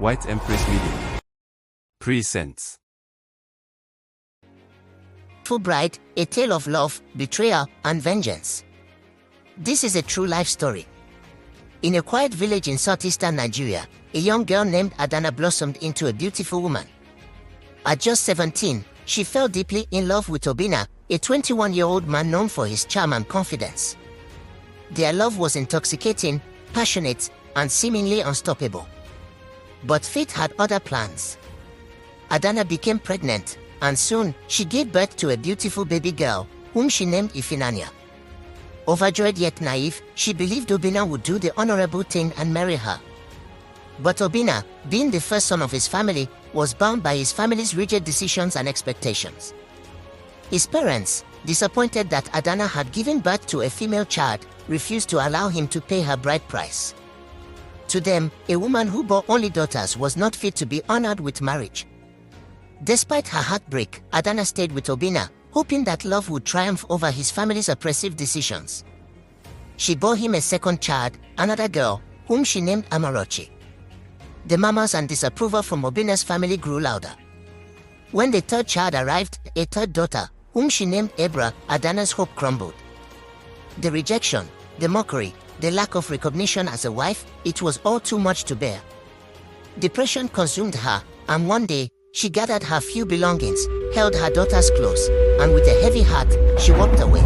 White Empress Media presents Vengeful Bride, a tale of love, betrayal, and vengeance. This is a true life story. In a quiet village in southeastern Nigeria, a young girl named Adana blossomed into a beautiful woman. At just 17, she fell deeply in love with Obinna, a 21-year-old man known for his charm and confidence. Their love was intoxicating, passionate, and seemingly unstoppable. But fate had other plans. Adana became pregnant, and soon she gave birth to a beautiful baby girl, whom she named Ifinanya. Overjoyed yet naive, she believed Obinna would do the honorable thing and marry her. But Obinna, being the first son of his family, was bound by his family's rigid decisions and expectations. His parents, disappointed that Adana had given birth to a female child, refused to allow him to pay her bride price. To them, a woman who bore only daughters was not fit to be honored with marriage. Despite her heartbreak, Adana stayed with Obinna, hoping that love would triumph over his family's oppressive decisions. She bore him a second child, another girl, whom she named Amarochi. The murmurs and disapproval from Obinna's family grew louder. When the third child arrived, a third daughter, whom she named Ebra, Adana's hope crumbled. The rejection, the mockery, the lack of recognition as a wife, it was all too much to bear. Depression consumed her, and one day, she gathered her few belongings, held her daughters close, and with a heavy heart, she walked away.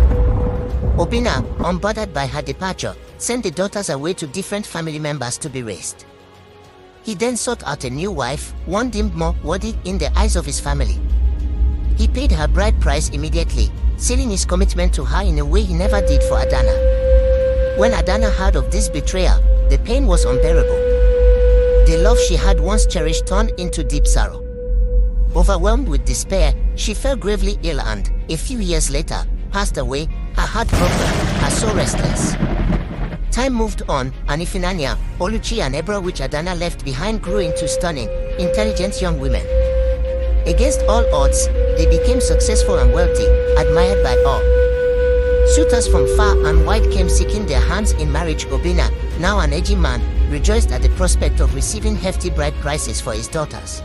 Obinna, unbothered by her departure, sent the daughters away to different family members to be raised. He then sought out a new wife, one deemed more worthy in the eyes of his family. He paid her bride price immediately, sealing his commitment to her in a way he never did for Adana. When Adana heard of this betrayal, the pain was unbearable. The love she had once cherished turned into deep sorrow. Overwhelmed with despair, she fell gravely ill and, a few years later, passed away, her heart broken, her soul restless. Time moved on, and Ifinanya, Oluchi and Ebra, which Adana left behind, grew into stunning, intelligent young women. Against all odds, they became successful and wealthy, admired by all. Suitors from far and wide came seeking their hands in marriage. Obinna, now an aging man, rejoiced at the prospect of receiving hefty bride prices for his daughters.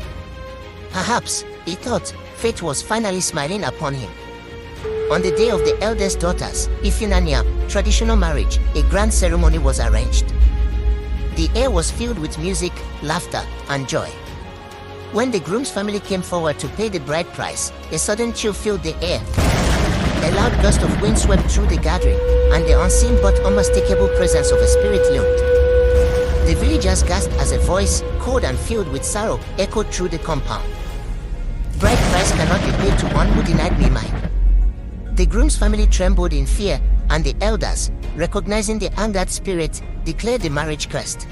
Perhaps, he thought, fate was finally smiling upon him. On the day of the eldest daughter's, Ifinanya, traditional marriage, a grand ceremony was arranged. The air was filled with music, laughter, and joy. When the groom's family came forward to pay the bride price, a sudden chill filled the air. A loud gust of wind swept through the gathering, and the unseen but unmistakable presence of a spirit loomed. The villagers gasped as a voice, cold and filled with sorrow, echoed through the compound. Bride price cannot be paid to one who denied me mine. The groom's family trembled in fear, and the elders, recognizing the angered spirit, declared the marriage cursed.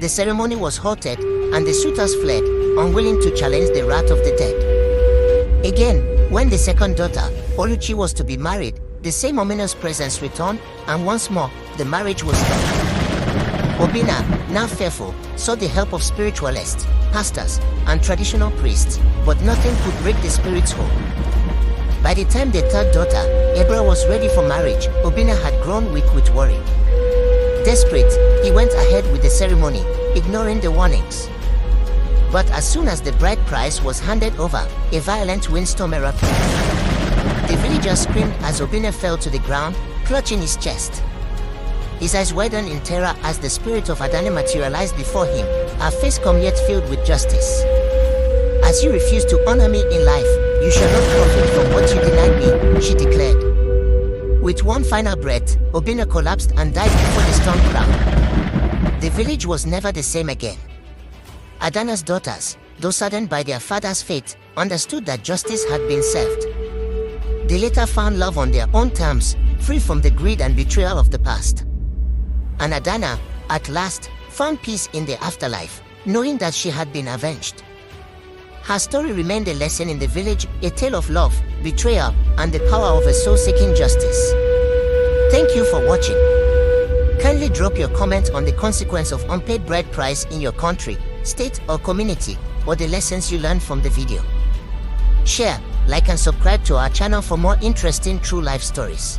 The ceremony was halted, and the suitors fled, unwilling to challenge the wrath of the dead. Again, when the second daughter, Oluchi, was to be married, the same ominous presence returned, and once more, the marriage was stopped. Obinna, now fearful, sought the help of spiritualists, pastors, and traditional priests, but nothing could break the spirit's hold. By the time the third daughter, Ebra, was ready for marriage, Obinna had grown weak with worry. Desperate, he went ahead with the ceremony, ignoring the warnings. But as soon as the bride price was handed over, a violent windstorm erupted. The villagers screamed as Obinna fell to the ground, clutching his chest. His eyes widened in terror as the spirit of Adana materialized before him, her face calm yet filled with justice. As you refuse to honor me in life, you shall not profit from what you denied me, she declared. With one final breath, Obinna collapsed and died before the storm crowd. The village was never the same again. Adana's daughters, though saddened by their father's fate, understood that justice had been served. They later found love on their own terms, free from the greed and betrayal of the past. And Adana, at last, found peace in the afterlife, knowing that she had been avenged. Her story remained a lesson in the village, a tale of love, betrayal, and the power of a soul seeking justice. Thank you for watching. Kindly drop your comment on the consequence of unpaid bride price in your country, state, or community, or the lessons you learned from the video. Share, like, and subscribe to our channel for more interesting true life stories.